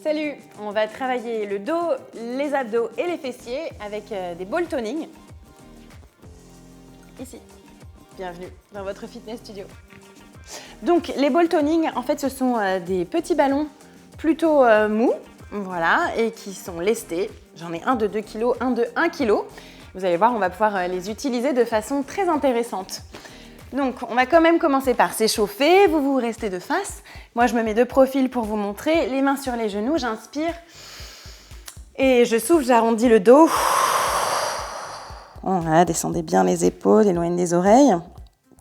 Salut! On va travailler le dos, les abdos et les fessiers avec des ball toning. Ici. Bienvenue dans votre fitness studio. Donc les ball toning, en fait, ce sont des petits ballons plutôt mous, voilà, et qui sont lestés. J'en ai un de 2 kg, un de 1 kg. Vous allez voir, on va pouvoir les utiliser de façon très intéressante. Donc, on va quand même commencer par s'échauffer. Vous restez de face. Moi, je me mets de profil pour vous montrer. Les mains sur les genoux, j'inspire. Et je souffle, j'arrondis le dos. Voilà, descendez bien les épaules, éloignez des oreilles.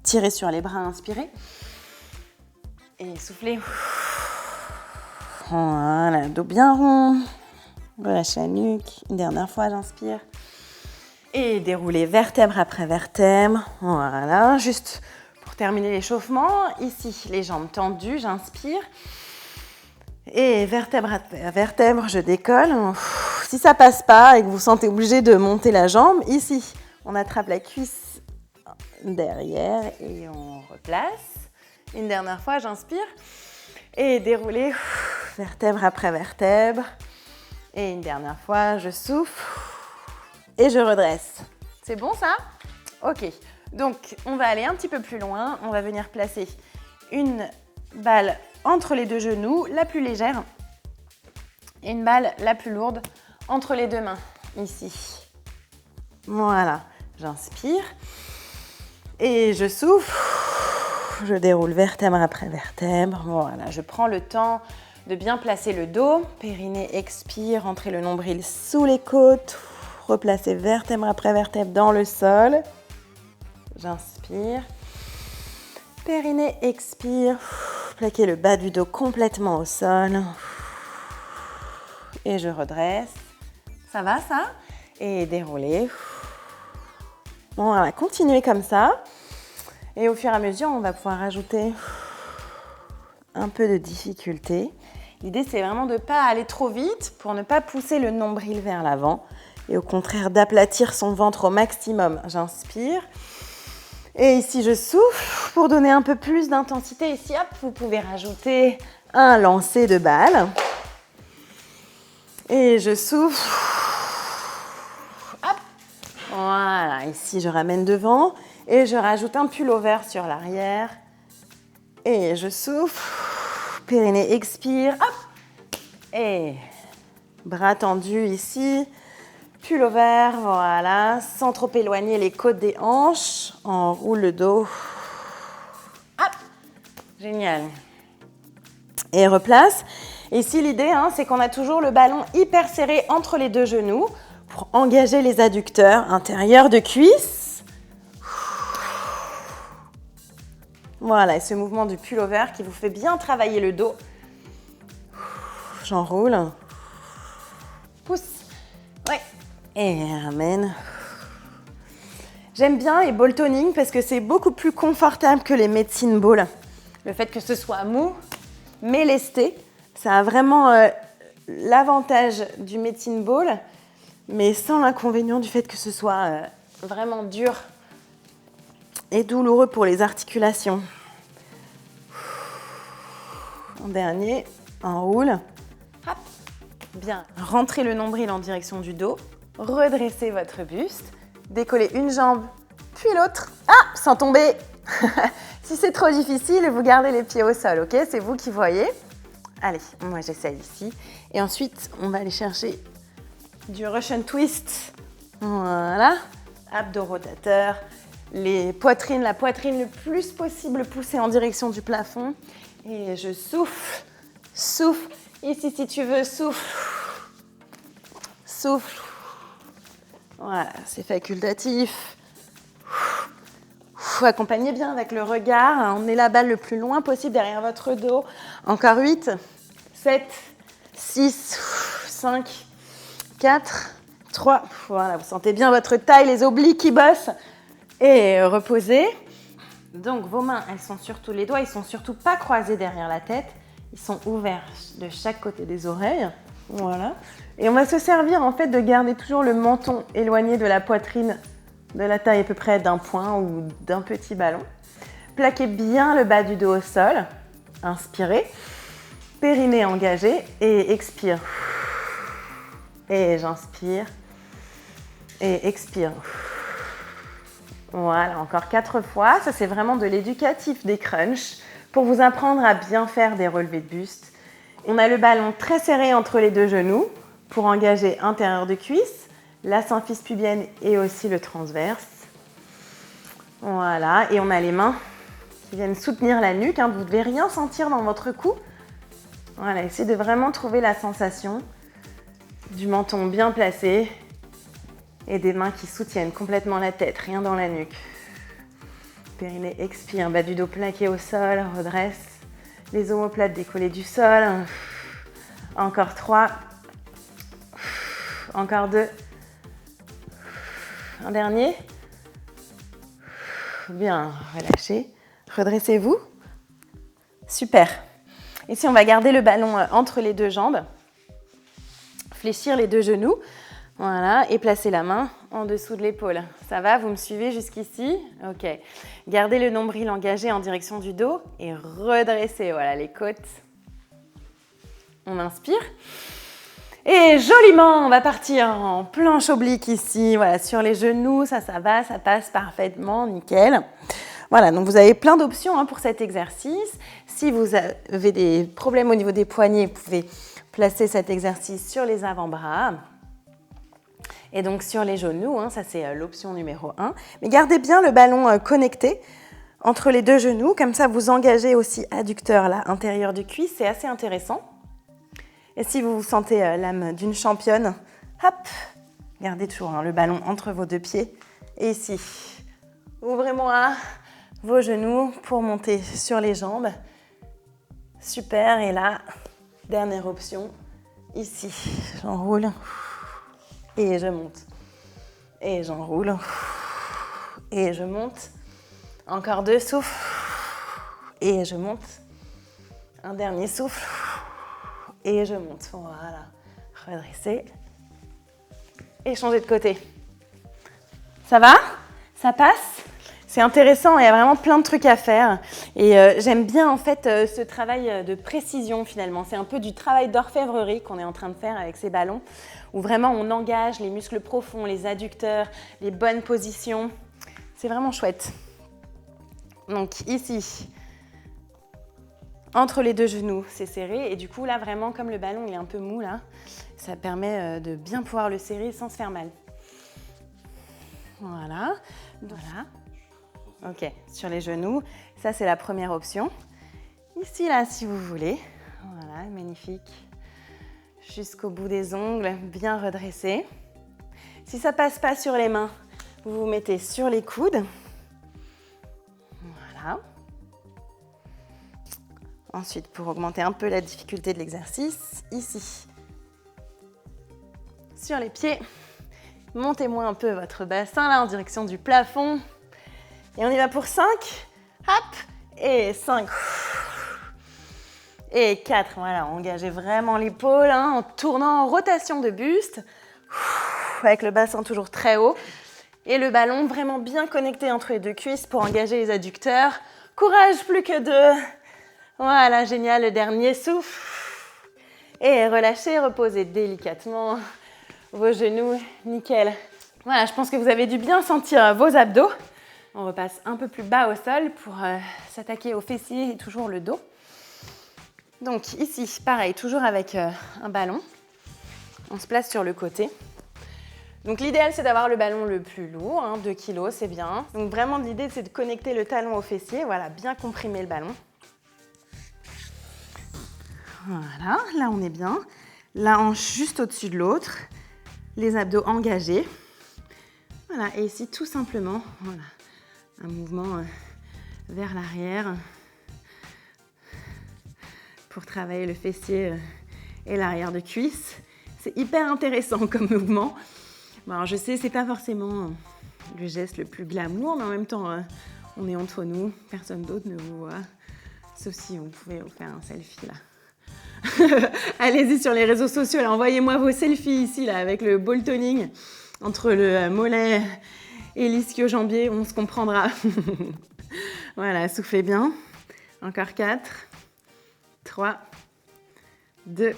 Tirez sur les bras, inspirez. Et soufflez. Voilà, dos bien rond. Relâchez la nuque. Une dernière fois, j'inspire. Et déroulez vertèbre après vertèbre. Voilà, juste pour terminer l'échauffement. Ici, les jambes tendues, j'inspire. Et vertèbre après vertèbre, je décolle. Si ça passe pas et que vous vous sentez obligé de monter la jambe, ici, on attrape la cuisse derrière et on replace. Une dernière fois, j'inspire. Et déroulez vertèbre après vertèbre. Et une dernière fois, je souffle. Et je redresse. C'est bon ça? Ok. Donc, on va aller un petit peu plus loin. On va venir placer une balle entre les deux genoux, la plus légère, et une balle la plus lourde entre les deux mains, ici. Voilà. J'inspire. Et je souffle. Je déroule vertèbre après vertèbre. Voilà. Je prends le temps de bien placer le dos. Périnée expire. Rentrez le nombril sous les côtes. Replacez vertèbre après vertèbre dans le sol. J'inspire. Périnée expire. Plaquez le bas du dos complètement au sol. Et je redresse. Ça va ça? Et déroulez. Voilà, continuez comme ça. Et au fur et à mesure, on va pouvoir ajouter un peu de difficulté. L'idée, c'est vraiment de ne pas aller trop vite pour ne pas pousser le nombril vers l'avant. Et au contraire, d'aplatir son ventre au maximum. J'inspire. Et ici, je souffle pour donner un peu plus d'intensité. Ici, hop, vous pouvez rajouter un lancer de balle. Et je souffle. Hop. Voilà. Ici, je ramène devant. Et je rajoute un pull-over sur l'arrière. Et je souffle. Périnée expire. Hop. Et bras tendus ici. Pull-over, voilà, sans trop éloigner les côtes des hanches. On roule le dos. Hop, génial. Et replace. Ici, l'idée, c'est qu'on a toujours le ballon hyper serré entre les deux genoux pour engager les adducteurs intérieurs de cuisse. Voilà, et ce mouvement du pull-over qui vous fait bien travailler le dos. J'enroule. Pousse. Ouais. Et ramène. J'aime bien les ball toning parce que c'est beaucoup plus confortable que les medicine ball. Le fait que ce soit mou, mais lesté, ça a vraiment l'avantage du medicine ball, mais sans l'inconvénient du fait que ce soit vraiment dur et douloureux pour les articulations. En dernier, on roule. Hop. Bien. Rentrez le nombril en direction du dos. Redressez votre buste, décollez une jambe, puis l'autre. Ah, sans tomber. Si c'est trop difficile, vous gardez les pieds au sol, ok? C'est vous qui voyez. Allez, moi j'essaye ici. Et ensuite, on va aller chercher du Russian twist. Voilà. Abdos rotateurs. La poitrine le plus possible poussée en direction du plafond. Et je souffle, souffle. Ici, si tu veux, souffle. Souffle. Voilà, c'est facultatif. Accompagnez bien avec le regard. Emmenez la balle le plus loin possible derrière votre dos. Encore 8, 7, 6, 5, 4, 3. Voilà, vous sentez bien votre taille, les obliques qui bossent. Et reposez. Donc, vos mains, les doigts, ils sont surtout pas croisés derrière la tête. Ils sont ouverts de chaque côté des oreilles. Voilà. Et on va se servir en fait de garder toujours le menton éloigné de la poitrine, de la taille à peu près d'un point ou d'un petit ballon. Plaquez bien le bas du dos au sol. Inspirez. Périnée engagé et expire. Et j'inspire. Et expire. Voilà, encore 4 fois. Ça, c'est vraiment de l'éducatif des crunchs pour vous apprendre à bien faire des relevés de buste. On a le ballon très serré entre les 2 genoux pour engager intérieur de cuisse, la symphyse pubienne et aussi le transverse. Voilà, et on a les mains qui viennent soutenir la nuque. Vous ne devez rien sentir dans votre cou. Voilà, essayez de vraiment trouver la sensation du menton bien placé et des mains qui soutiennent complètement la tête, rien dans la nuque. Périnée expire, bas du dos plaqué au sol, redresse. Les omoplates décollées du sol. Encore 3. Encore 2. Un dernier. Bien, relâchez. Redressez-vous. Super. Ici, on va garder le ballon entre les 2 jambes. Fléchir les 2 genoux. Voilà, et placer la main en dessous de l'épaule. Ça va, vous me suivez jusqu'ici? Ok. Gardez le nombril engagé en direction du dos et redressez, voilà, les côtes. On inspire. Et joliment, on va partir en planche oblique ici, voilà, sur les genoux. Ça va, ça passe parfaitement, nickel. Voilà, donc vous avez plein d'options pour cet exercice. Si vous avez des problèmes au niveau des poignets, vous pouvez placer cet exercice sur les avant-bras. Et donc sur les genoux, ça c'est l'option numéro 1. Mais gardez bien le ballon connecté entre les 2 genoux, comme ça vous engagez aussi adducteur là, intérieur du cuisse, c'est assez intéressant. Et si vous vous sentez l'âme d'une championne, hop, gardez toujours le ballon entre vos 2 pieds. Et ici, ouvrez-moi vos genoux pour monter sur les jambes. Super, et là, dernière option, ici, j'enroule. Et je monte. Et j'enroule. Et je monte. Encore 2 souffles. Et je monte. Un dernier souffle. Et je monte. Voilà. Redresser. Et changer de côté. Ça va? Ça passe? C'est intéressant, il y a vraiment plein de trucs à faire. Et j'aime bien en fait ce travail de précision finalement. C'est un peu du travail d'orfèvrerie qu'on est en train de faire avec ces ballons, où vraiment on engage les muscles profonds, les adducteurs, les bonnes positions. C'est vraiment chouette. Donc ici, entre les 2 genoux, c'est serré. Et du coup là vraiment comme le ballon il est un peu mou là, ça permet de bien pouvoir le serrer sans se faire mal. Voilà. Voilà. Ok, sur les genoux, ça c'est la première option. Ici, là, si vous voulez. Voilà, magnifique. Jusqu'au bout des ongles, bien redressé. Si ça ne passe pas sur les mains, vous vous mettez sur les coudes. Voilà. Ensuite, pour augmenter un peu la difficulté de l'exercice, ici, sur les pieds, montez-moi un peu votre bassin là en direction du plafond. Et on y va pour 5, hop, et 5, et 4, voilà, engagez vraiment l'épaule en tournant en rotation de buste, avec le bassin toujours très haut, et le ballon vraiment bien connecté entre les 2 cuisses pour engager les adducteurs. Courage, plus que 2, voilà, génial, le dernier souffle, et relâchez, reposez délicatement vos genoux, nickel. Voilà, je pense que vous avez dû bien sentir vos abdos. On repasse un peu plus bas au sol pour s'attaquer aux fessiers et toujours le dos. Donc ici, pareil, toujours avec un ballon. On se place sur le côté. Donc l'idéal, c'est d'avoir le ballon le plus lourd, 2 kg, c'est bien. Donc vraiment, l'idée, c'est de connecter le talon au fessier. Voilà, bien comprimer le ballon. Voilà, là on est bien. La hanche juste au-dessus de l'autre. Les abdos engagés. Voilà, et ici, tout simplement, voilà. Un mouvement vers l'arrière pour travailler le fessier et l'arrière de cuisse. C'est hyper intéressant comme mouvement. Bon, alors je sais, c'est pas forcément le geste le plus glamour, mais en même temps, on est entre nous, personne d'autre ne vous voit. Sauf si vous pouvez vous faire un selfie là. Allez-y sur les réseaux sociaux, là, envoyez-moi vos selfies ici là, avec le ball toning entre le mollet et l'ischio-jambier, on se comprendra. Voilà, soufflez bien. Encore 4, 3, 2,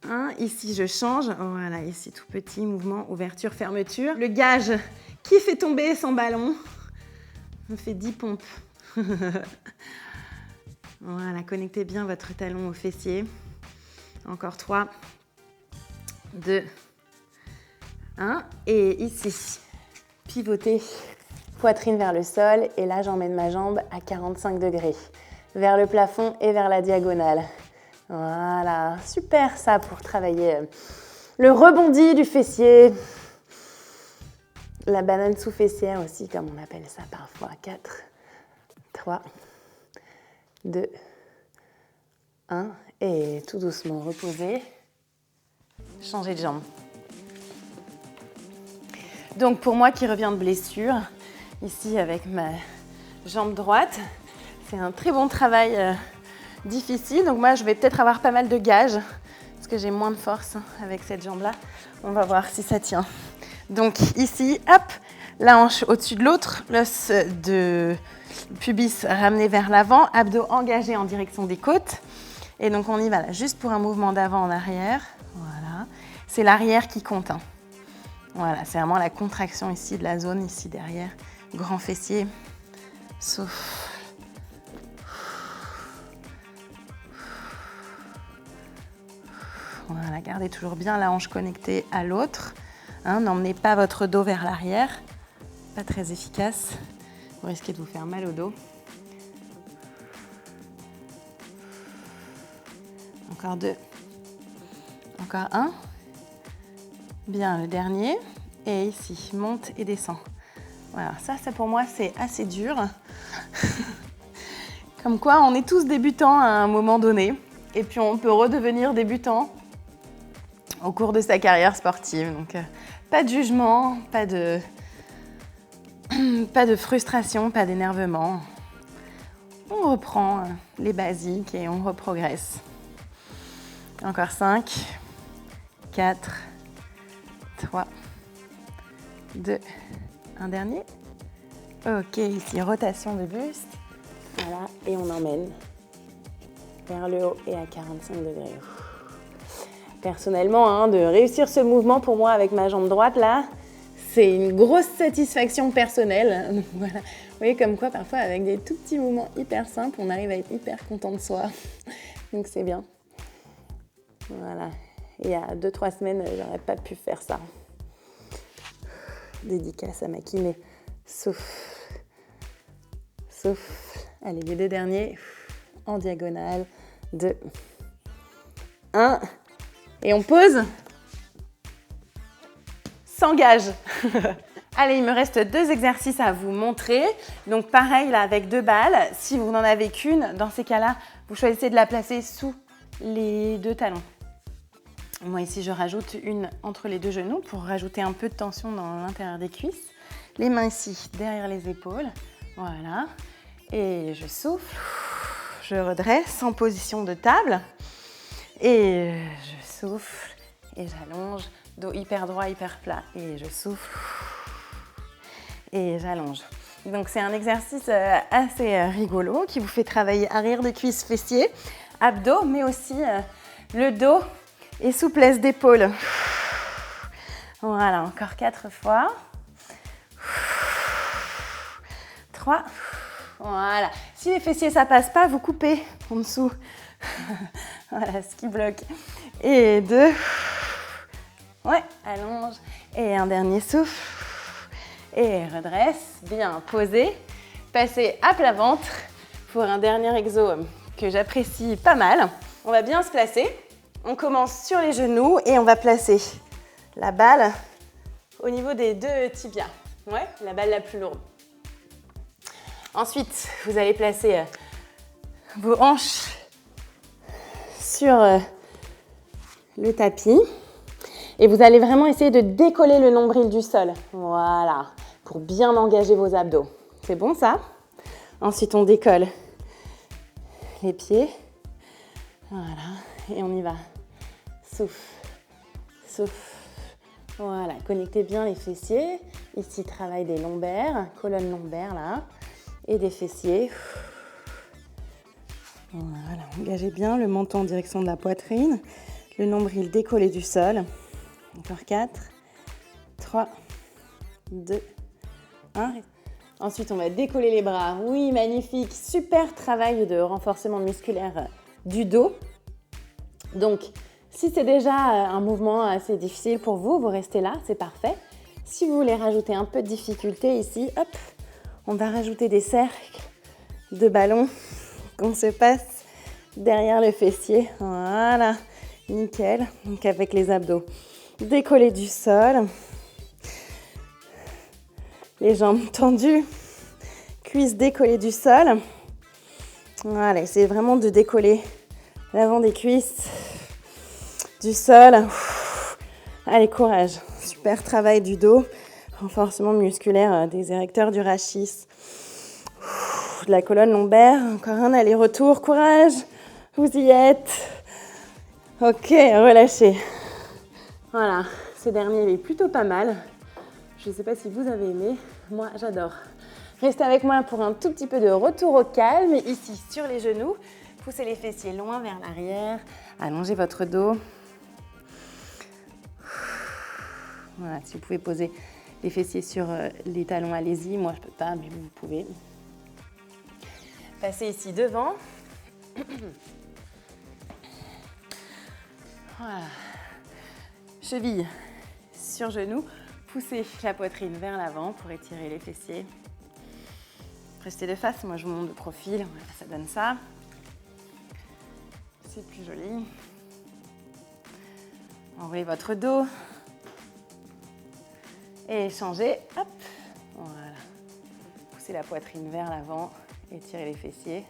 1. Ici, je change. Voilà, ici, tout petit mouvement, ouverture, fermeture. Le gage qui fait tomber son ballon me fait 10 pompes. Voilà, connectez bien votre talon au fessier. Encore 3, 2, 1. Et ici, pivotez, poitrine vers le sol. Et là, j'emmène ma jambe à 45 degrés, vers le plafond et vers la diagonale. Voilà, super ça pour travailler le rebondi du fessier. La banane sous-fessière aussi, comme on appelle ça parfois. 4, 3, 2, 1. Et tout doucement, reposez. Changez de jambe. Donc pour moi qui reviens de blessure, ici avec ma jambe droite, c'est un très bon travail difficile. Donc moi je vais peut-être avoir pas mal de gages parce que j'ai moins de force avec cette jambe-là. On va voir si ça tient. Donc ici, hop, la hanche au-dessus de l'autre, l'os de pubis ramené vers l'avant, abdos engagés en direction des côtes. Et donc on y va là, juste pour un mouvement d'avant en arrière. Voilà, c'est l'arrière qui compte. Voilà, c'est vraiment la contraction ici de la zone, ici derrière. Grand fessier, souffle. Voilà, gardez toujours bien la hanche connectée à l'autre. N'emmenez pas votre dos vers l'arrière. Pas très efficace. Vous risquez de vous faire mal au dos. Encore 2. Encore 1. Bien, le dernier. Et ici, monte et descend. Voilà, ça pour moi, c'est assez dur. Comme quoi, on est tous débutants à un moment donné. Et puis, on peut redevenir débutant au cours de sa carrière sportive. Donc, pas de jugement, pas de frustration, pas d'énervement. On reprend les basiques et on reprogresse. Encore 5, 4, 3, 2, un dernier. Ok, ici, rotation de buste. Voilà, et on emmène vers le haut et à 45 degrés. Personnellement, de réussir ce mouvement pour moi avec ma jambe droite, là, c'est une grosse satisfaction personnelle. Donc, voilà. Vous voyez comme quoi, parfois, avec des tout petits mouvements hyper simples, on arrive à être hyper content de soi. Donc, c'est bien. Voilà. Il y a 2-3 semaines, j'aurais pas pu faire ça. Dédicace à ma kiné. Souffle. Souffle. Allez, les 2 derniers. En diagonale. 2, 1. Et on pose. S'engage. Allez, il me reste 2 exercices à vous montrer. Donc pareil, là, avec 2 balles. Si vous n'en avez qu'une, dans ces cas-là, vous choisissez de la placer sous les 2 talons. Moi, ici, je rajoute une entre les 2 genoux pour rajouter un peu de tension dans l'intérieur des cuisses. Les mains ici, derrière les épaules. Voilà. Et je souffle. Je redresse en position de table. Et je souffle. Et j'allonge. Dos hyper droit, hyper plat. Et je souffle. Et j'allonge. Donc, c'est un exercice assez rigolo qui vous fait travailler arrière des cuisses, fessiers, abdos, mais aussi le dos et souplesse d'épaule. Voilà, encore 4 fois. 3. Voilà. Si les fessiers, ça passe pas, vous coupez en dessous. Voilà, ce qui bloque. Et 2. Ouais, allonge. Et un dernier souffle. Et redresse. Bien posé. Passez à plat ventre pour un dernier exo que j'apprécie pas mal. On va bien se placer. On commence sur les genoux et on va placer la balle au niveau des 2 tibias. Ouais, la balle la plus lourde. Ensuite, vous allez placer vos hanches sur le tapis et vous allez vraiment essayer de décoller le nombril du sol. Voilà, pour bien engager vos abdos. C'est bon ça? Ensuite, on décolle les pieds. Voilà, et on y va. Souffle, souffle. Voilà, connectez bien les fessiers. Ici, travail des lombaires, colonne lombaire là, et des fessiers. Voilà, engagez bien le menton en direction de la poitrine, le nombril décollé du sol. Encore 4, 3, 2, 1. Ensuite, on va décoller les bras. Oui, magnifique. Super travail de renforcement musculaire du dos. Donc, si c'est déjà un mouvement assez difficile pour vous, vous restez là, c'est parfait. Si vous voulez rajouter un peu de difficulté ici, hop, on va rajouter des cercles de ballon qu'on se passe derrière le fessier. Voilà, nickel. Donc avec les abdos décollés du sol, les jambes tendues, cuisses décollées du sol. Voilà, essayez vraiment de décoller l'avant des cuisses du sol. Allez, courage. Super travail du dos, renforcement musculaire des érecteurs du rachis, de la colonne lombaire. Encore un aller-retour, courage. Vous y êtes. Ok, relâchez. Voilà, ce dernier il est plutôt pas mal. Je ne sais pas si vous avez aimé, moi j'adore. Restez avec moi pour un tout petit peu de retour au calme. Ici, sur les genoux, poussez les fessiers loin vers l'arrière, allongez votre dos. Voilà, si vous pouvez poser les fessiers sur les talons, allez-y. Moi, je ne peux pas, mais vous pouvez. Passez ici devant. Voilà. Cheville sur genou. Poussez la poitrine vers l'avant pour étirer les fessiers. Restez de face. Moi, je vous montre de profil. Voilà, ça donne ça. C'est plus joli. Enroulez votre dos. Et changez, hop, voilà. Poussez la poitrine vers l'avant, étirez les fessiers.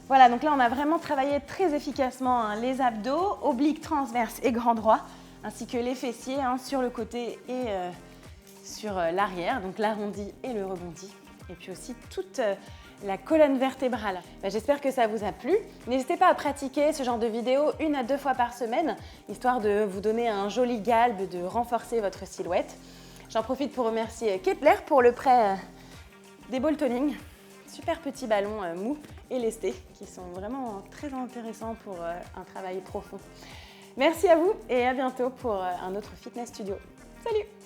Voilà, donc là on a vraiment travaillé très efficacement les abdos, obliques, transverses et grand droit, ainsi que les fessiers sur le côté et sur l'arrière, donc l'arrondi et le rebondi, et puis aussi toute la colonne vertébrale. J'espère que ça vous a plu. N'hésitez pas à pratiquer ce genre de vidéos 1 à 2 fois par semaine, histoire de vous donner un joli galbe, de renforcer votre silhouette. J'en profite pour remercier Kepler pour le prêt des ball toning. Super petits ballons mous et lestés qui sont vraiment très intéressants pour un travail profond. Merci à vous et à bientôt pour un autre Fitness Studio. Salut!